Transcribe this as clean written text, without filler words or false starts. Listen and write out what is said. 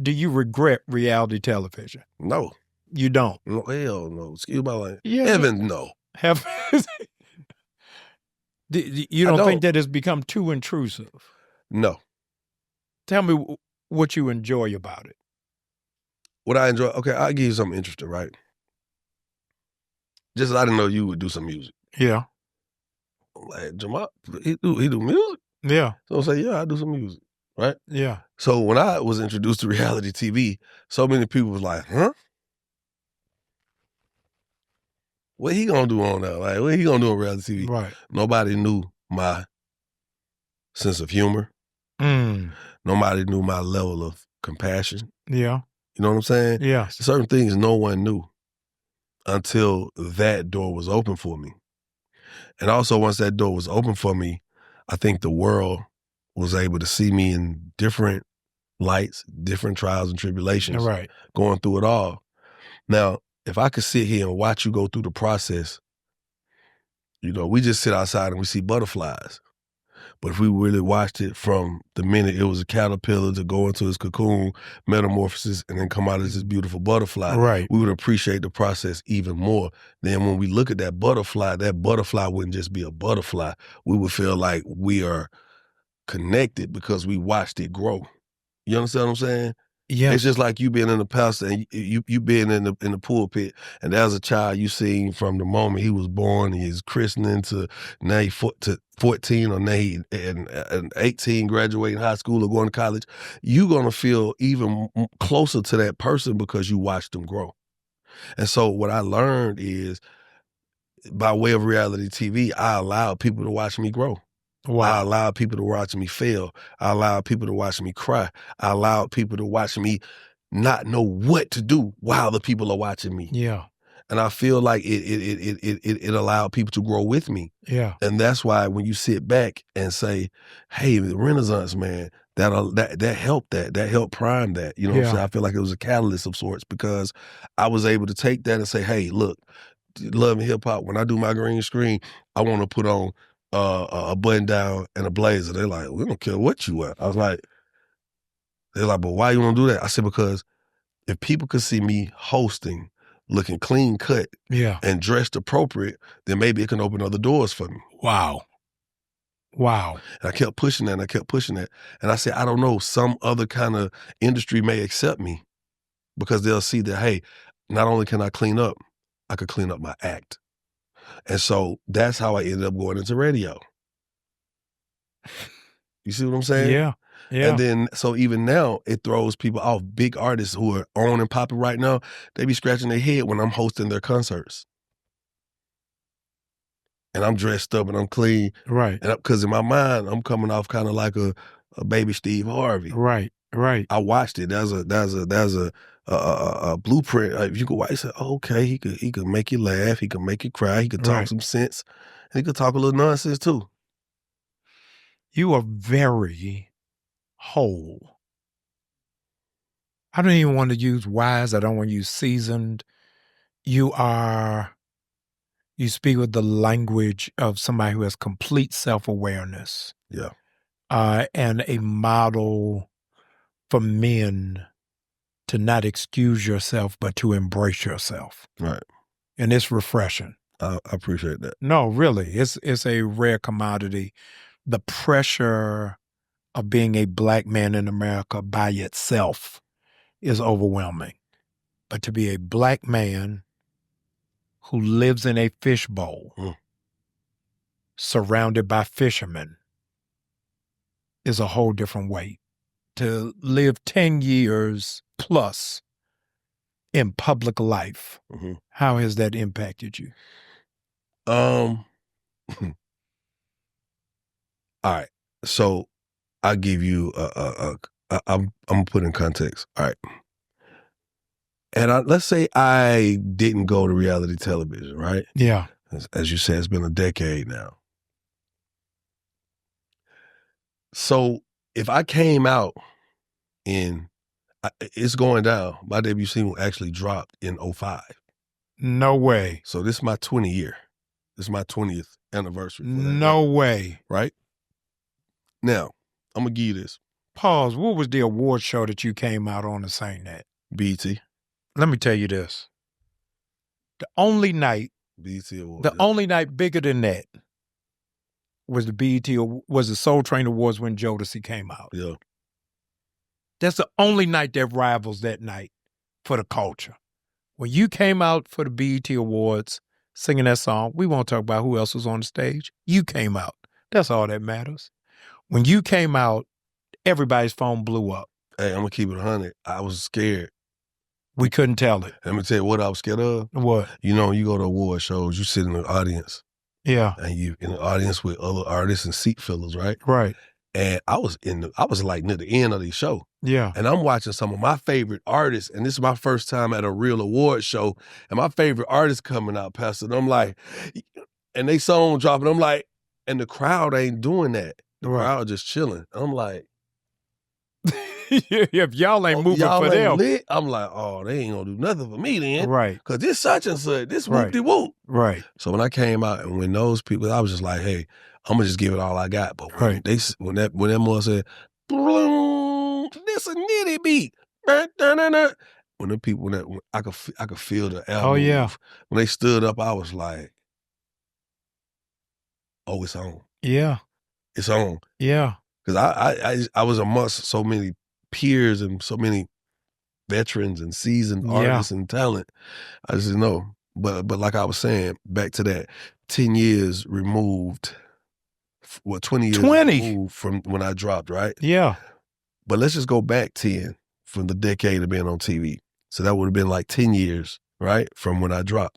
Do you regret reality television? No. You don't? No, hell no. Excuse my language. Yeah. Heaven, no. You don't think that has become too intrusive? No. Tell me what you enjoy about it. What I enjoy, okay, I'll give you something interesting, right? Just I didn't know you would do some music. Yeah. Like, Jamal, he do music? Yeah. So I say, yeah, I do some music, right? Yeah. So when I was introduced to reality TV, so many people was like, huh? What he gonna do on that? Like, what he gonna do on reality TV? Right. Nobody knew my sense of humor. Nobody knew my level of compassion. Yeah. You know what I'm saying? Yeah. Certain things no one knew until that door was open for me. And also once that door was open for me, I think the world was able to see me in different lights, different trials and tribulations, Right. going through it all. Now, if I could sit here and watch you go through the process, you know, we just sit outside and we see butterflies. But if we really watched it from the minute it was a caterpillar to go into its cocoon, metamorphosis, and then come out as this beautiful butterfly, Right. we would appreciate the process even more. Then when we look at that butterfly wouldn't just be a butterfly. We would feel like we are connected because we watched it grow. You understand what I'm saying? Yeah. It's just like you being in the pastor and you being in the pulpit, and as a child you seen from the moment he was born, his christening to now he 14 or now he and 18 graduating high school or going to college. You're gonna feel even closer to that person because you watched them grow. And so what I learned is, by way of reality TV, I allowed people to watch me grow. Wow. I allowed people to watch me fail. I allowed people to watch me cry. I allowed people to watch me not know what to do while the people are watching me. Yeah. And I feel like it allowed people to grow with me. Yeah. And that's why when you sit back and say, hey, the Renaissance, man, that helped that helped prime that. You know what I'm saying? I feel like it was a catalyst of sorts because I was able to take that and say, hey, look, Love and Hip Hop, when I do my green screen, I want to put on a button down and a blazer. They're like, we don't care what you wear. I was like, they're like, but why you want to do that? I said, because if people could see me hosting, looking clean cut and dressed appropriate, then maybe it can open other doors for me. Wow. Wow. And I kept pushing that and I kept pushing that. And I said, I don't know, some other kind of industry may accept me because they'll see that, hey, not only can I clean up, I could clean up my act. And so that's how I ended up going into radio. You see what I'm saying? Yeah. Yeah. And then, so even now, it throws people off. Big artists who are on and popping right now, they be scratching their head when I'm hosting their concerts. And I'm dressed up and I'm clean. Right. And because in my mind, I'm coming off kind of like a baby Steve Harvey. Right. Right. I watched it. There's a blueprint. If you could watch, say, oh, okay, he could make you laugh. He could make you cry. He could talk some sense. And he could talk a little nonsense too. You are very whole. I don't even want to use wise. I don't want to use seasoned. You speak with the language of somebody who has complete self-awareness. Yeah. And a model for men to not excuse yourself, but to embrace yourself. Right. And it's refreshing. I appreciate that. No, really. It's a rare commodity. The pressure of being a Black man in America by itself is overwhelming. But to be a Black man who lives in a fishbowl, surrounded by fishermen, is a whole different weight. To live 10 years plus in public life, how has that impacted you? All right. So I'll give you I'm gonna put in context. All right. And let's say I didn't go to reality television, right? Yeah. As you said, it's been a decade now. So if I came out it's going down. My debut single actually dropped in 2005. No way. So this is my 20th year. This is my 20th anniversary. No way. Right? Now, I'm going to give you this. Pause. What was the award show that you came out on to sing that? BET. Let me tell you this. The only night, BET Award. the only night bigger than that was the BET, was the Soul Train Awards when Jodeci came out. Yeah. That's the only night that rivals that night for the culture. When you came out for the BET Awards singing that song, we won't talk about who else was on the stage. You came out. That's all that matters. When you came out, everybody's phone blew up. Hey, I'm going to keep it 100. I was scared. We couldn't tell it. Let me tell you what I was scared of. What? You know, you go to award shows, you sit in the audience. Yeah. And you in the audience with other artists and seat fillers, right? Right. And I was like near the end of the show. Yeah. And I'm watching some of my favorite artists, and this is my first time at a real award show, and my favorite artist coming out, Pastor, and I'm like, and they song dropping, I'm like, and the crowd ain't doing that. The crowd just chilling. I'm like, if y'all ain't moving y'all for ain't them. lit, I'm like, oh, they ain't gonna do nothing for me then. Right. Because this such and such, this whoop-de-whoop. Right. So when I came out and when those people, I was just like, hey, I'm gonna just give it all I got. But when that mother said, this a nitty beat. When the people, when I could feel the album. Oh, yeah. Move. When they stood up, I was like, oh, it's on. Yeah. It's on. Yeah. Because I was amongst so many peers and so many veterans and seasoned artists and talent. I just didn't know. But like I was saying, back to that, 10 years removed, 20 years removed from when I dropped, right? Yeah. But let's just go back 10 from the decade of being on TV. So that would have been like 10 years, right, from when I dropped.